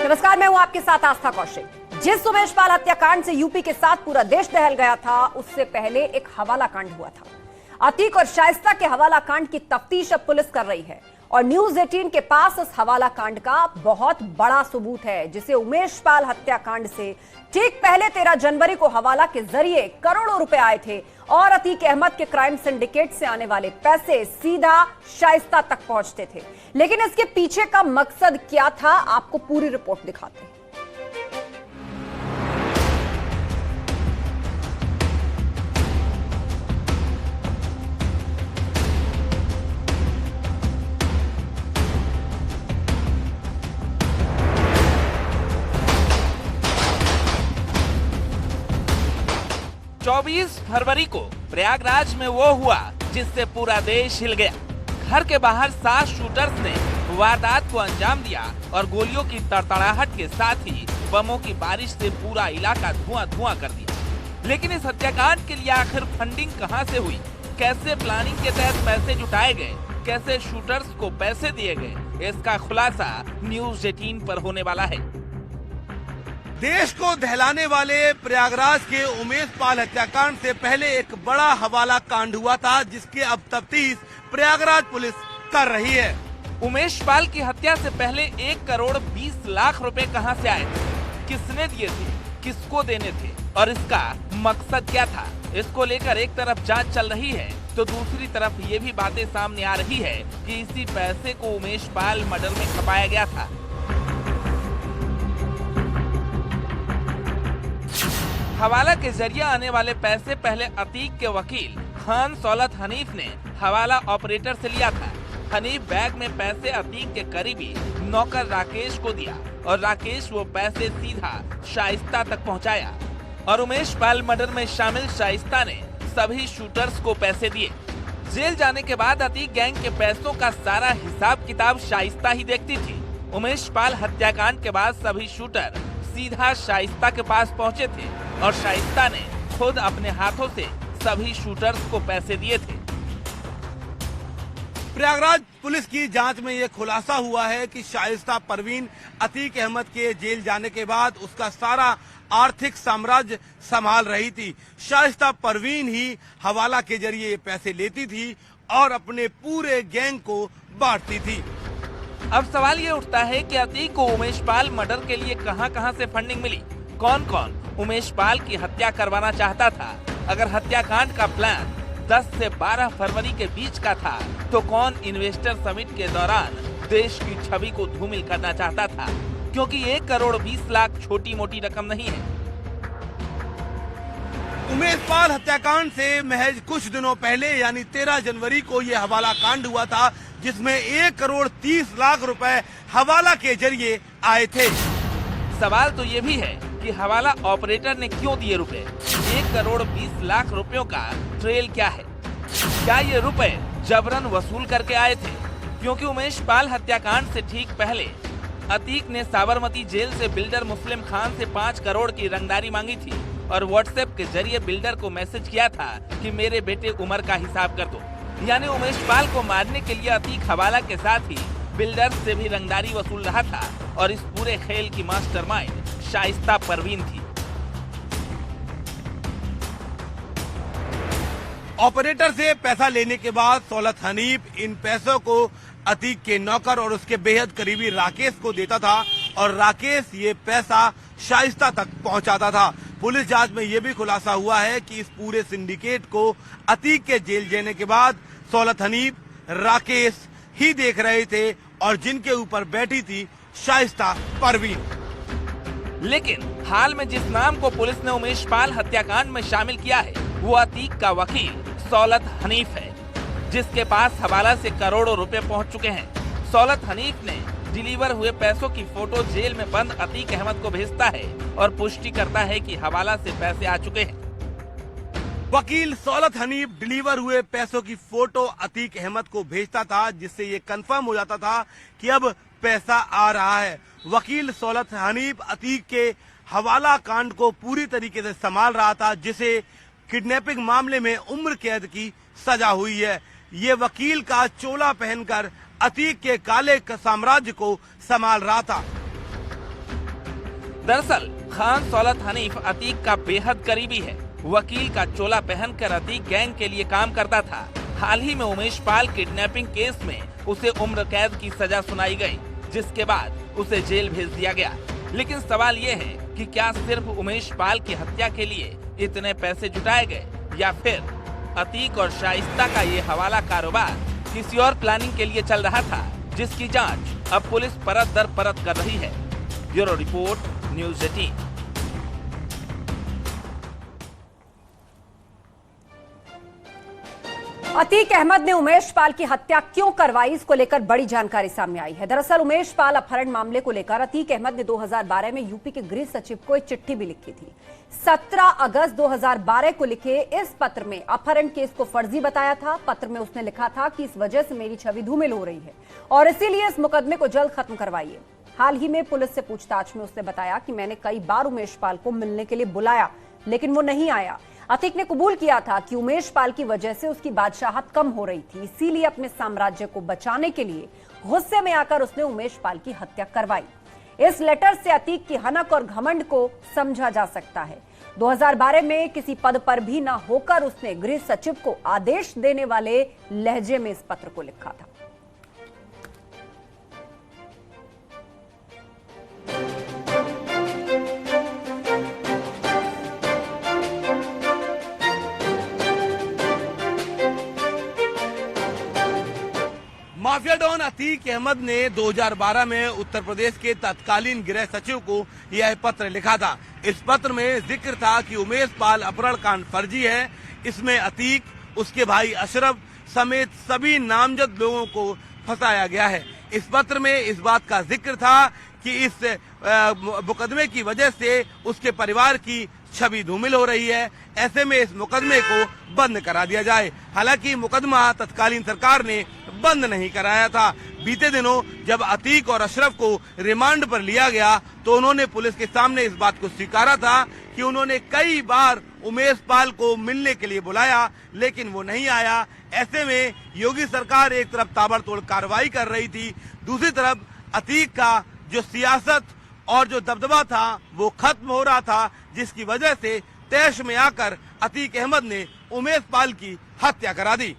नमस्कार, मैं हूं आपके साथ आस्था कौशिक। जिस उमेश पाल हत्याकांड से यूपी के साथ पूरा देश दहल गया था, उससे पहले एक हवाला कांड हुआ था। अतीक और शाइस्ता के हवाला कांड की तफ्तीश अब पुलिस कर रही है और न्यूज 18 के पास इस हवाला कांड का बहुत बड़ा सबूत है, जिसे उमेश पाल हत्याकांड से ठीक पहले 13 जनवरी को हवाला के जरिए करोड़ों रुपए आए थे और अतीक अहमद के क्राइम सिंडिकेट से आने वाले पैसे सीधा शाइस्ता तक पहुंचते थे। लेकिन इसके पीछे का मकसद क्या था, आपको पूरी रिपोर्ट दिखाते हैं। चौबीस फरवरी को प्रयागराज में वो हुआ जिससे पूरा देश हिल गया। घर के बाहर 7 शूटर्स ने वारदात को अंजाम दिया और गोलियों की तड़तड़ाहट के साथ ही बमों की बारिश से पूरा इलाका धुआं कर दिया। लेकिन इस हत्याकांड के लिए आखिर फंडिंग कहां से हुई, कैसे प्लानिंग के तहत पैसे जुटाए गए, कैसे शूटर्स को पैसे दिए गए, इसका खुलासा न्यूज 18 पर होने वाला है। देश को दहलाने वाले प्रयागराज के उमेश पाल हत्याकांड से पहले एक बड़ा हवाला कांड हुआ था, जिसके अब तफ्तीश प्रयागराज पुलिस कर रही है। उमेश पाल की हत्या से पहले 1 करोड़ 20 लाख रुपए कहां से आए थे, किसने दिए थे, किसको देने थे और इसका मकसद क्या था, इसको लेकर एक तरफ जांच चल रही है तो दूसरी तरफ ये भी बातें सामने आ रही है कि इसी पैसे को उमेश पाल मर्डर में खपाया गया था। हवाला के जरिए आने वाले पैसे पहले अतीक के वकील खान सौलत हनीफ ने हवाला ऑपरेटर से लिया था। हनीफ बैग में पैसे अतीक के करीबी नौकर राकेश को दिया और राकेश वो पैसे सीधा शाइस्ता तक पहुंचाया और उमेश पाल मर्डर में शामिल शाइस्ता ने सभी शूटर्स को पैसे दिए। जेल जाने के बाद अतीक गैंग के पैसों का सारा हिसाब किताब शाइस्ता ही देखती थी। उमेश पाल हत्याकांड के बाद सभी शूटर सीधा शाइस्ता के पास पहुंचे थे और शाइस्ता ने खुद अपने हाथों से सभी शूटर्स को पैसे दिए थे। प्रयागराज पुलिस की जांच में यह खुलासा हुआ है कि शाइस्ता परवीन अतीक अहमद के जेल जाने के बाद उसका सारा आर्थिक साम्राज्य संभाल रही थी। शाइस्ता परवीन ही हवाला के जरिए ये पैसे लेती थी और अपने पूरे गैंग को बांटती थी। अब सवाल ये उठता है कि अतीक को उमेश पाल मर्डर के लिए कहां से फंडिंग मिली, कौन कौन उमेश पाल की हत्या करवाना चाहता था। अगर हत्याकांड का प्लान 10 से 12 फरवरी के बीच का था तो कौन इन्वेस्टर समिट के दौरान देश की छवि को धूमिल करना चाहता था, क्योंकि 1 करोड़ 20 लाख छोटी मोटी रकम नहीं है। उमेश पाल हत्याकांड से महज कुछ दिनों पहले यानी 13 जनवरी को यह हवाला कांड हुआ था, जिसमें 1 करोड़ 30 लाख रुपए हवाला के जरिए आए थे। सवाल तो ये भी है कि हवाला ऑपरेटर ने क्यों दिए रुपए। 1 करोड़ 20 लाख रुपयों का ट्रेल क्या है, क्या ये रुपए जबरन वसूल करके आए थे? क्योंकि उमेश पाल हत्याकांड से ठीक पहले अतीक ने साबरमती जेल से बिल्डर मुस्लिम खान से 5 करोड़ की रंगदारी मांगी थी और व्हाट्सएप के जरिए बिल्डर को मैसेज किया था कि मेरे बेटे उमर का हिसाब कर दो। यानी उमेश पाल को मारने के लिए अतीक हवाला के साथ ही बिल्डर से भी रंगदारी वसूल रहा था और इस पूरे खेल की मास्टरमाइंड शाइस्ता परवीन थी। ऑपरेटर से पैसा लेने के बाद सौलत हनीफ इन पैसों को अतीक के नौकर और उसके बेहद करीबी राकेश को देता था और राकेश ये पैसा शाइस्ता तक पहुंचाता था। पुलिस जांच में यह भी खुलासा हुआ है कि इस पूरे सिंडिकेट को अतीक के जेल जाने के बाद सौलत हनीफ, राकेश ही देख रहे थे और जिनके ऊपर बैठी थी शाइस्ता परवीन। लेकिन हाल में जिस नाम को पुलिस ने उमेश पाल हत्याकांड में शामिल किया है वो अतीक का वकील सौलत हनीफ है, जिसके पास हवाला से करोड़ों रुपए पहुंच चुके हैं। सौलत हनीफ ने डिलीवर हुए पैसों की फोटो जेल में बंद अतीक अहमद को भेजता है और पुष्टि करता है कि हवाला से पैसे आ चुके हैं। वकील सौलत हनीफ डिलीवर हुए पैसों की फोटो अतीक अहमद को भेजता था, जिससे ये कंफर्म हो जाता था कि अब पैसा आ रहा है। वकील सौलत हनीफ अतीक के हवाला कांड को पूरी तरीके से संभाल रहा था, जिसे किडनैपिंग मामले में उम्र कैद की सजा हुई है। ये वकील का चोला पहनकर अतीक के काले साम्राज्य को संभाल रहा था। दरअसल खान सौलत हनीफ अतीक का बेहद करीबी है। वकील का चोला पहनकर अतीक गैंग के लिए काम करता था। हाल ही में उमेश पाल किडनैपिंग केस में उसे उम्र कैद की सजा सुनाई गई, जिसके बाद उसे जेल भेज दिया गया। लेकिन सवाल ये है कि क्या सिर्फ उमेश पाल की हत्या के लिए इतने पैसे जुटाए गए, या फिर अतीक और शाइस्ता का ये हवाला कारोबार किसी और प्लानिंग के लिए चल रहा था, जिसकी जांच अब पुलिस परत दर परत कर रही है। Bureau report, news 18। Atiq Ahmed ने उमेश पाल की हत्या क्यों करवाई, इसको लेकर बड़ी जानकारी सामने आई है। दरअसल उमेश पाल अपहरण मामले को लेकर अतीक अहमद ने 2012 में यूपी के गृह सचिव को एक चिट्ठी भी लिखी थी। 17 अगस्त 2012 को लिखे इस पत्र में अपहरण केस को फर्जी बताया था। पत्र में उसने लिखा था कि इस वजह से मेरी छवि धूमिल हो रही है और इसीलिए इस मुकदमे को जल्द खत्म करवाइए। हाल ही में पुलिस से पूछताछ में उसने बताया कि मैंने कई बार उमेश पाल को मिलने के लिए बुलाया, लेकिन वो नहीं आया। अतीक ने कबूल किया था कि उमेश पाल की वजह से उसकी बादशाहत कम हो रही थी, इसीलिए अपने साम्राज्य को बचाने के लिए गुस्से में आकर उसने उमेश पाल की हत्या करवाई। इस लेटर से अतीक की हनक और घमंड को समझा जा सकता है। 2012 में किसी पद पर भी न होकर उसने गृह सचिव को आदेश देने वाले लहजे में इस पत्र को लिखा था। माफिया डॉन अतीक अहमद ने 2012 में उत्तर प्रदेश के तत्कालीन गृह सचिव को यह पत्र लिखा था। इस पत्र में जिक्र था कि उमेश पाल अपहरण कांड फर्जी है। इसमें अतीक, उसके भाई अशरफ समेत सभी नामजद लोगों को फंसाया गया है। इस पत्र में इस बात का जिक्र था कि इस मुकदमे की वजह से उसके परिवार की छवि धूमिल हो रही है, ऐसे में इस मुकदमे को बंद करा दिया जाए। हालांकि मुकदमा तत्कालीन सरकार ने बंद नहीं कराया था। बीते दिनों जब अतीक और अशरफ को रिमांड पर लिया गया तो उन्होंने पुलिस के सामने इस बात को स्वीकारा था कि उन्होंने कई बार उमेश पाल को मिलने के लिए बुलाया, लेकिन वो नहीं आया। ऐसे में योगी सरकार एक तरफ ताबड़तोड़ कार्रवाई कर रही थी, दूसरी तरफ अतीक का जो सियासत और जो दबदबा था वो खत्म हो रहा था, जिसकी वजह से तैश में आकर अतीक अहमद ने उमेश पाल की हत्या करा दी।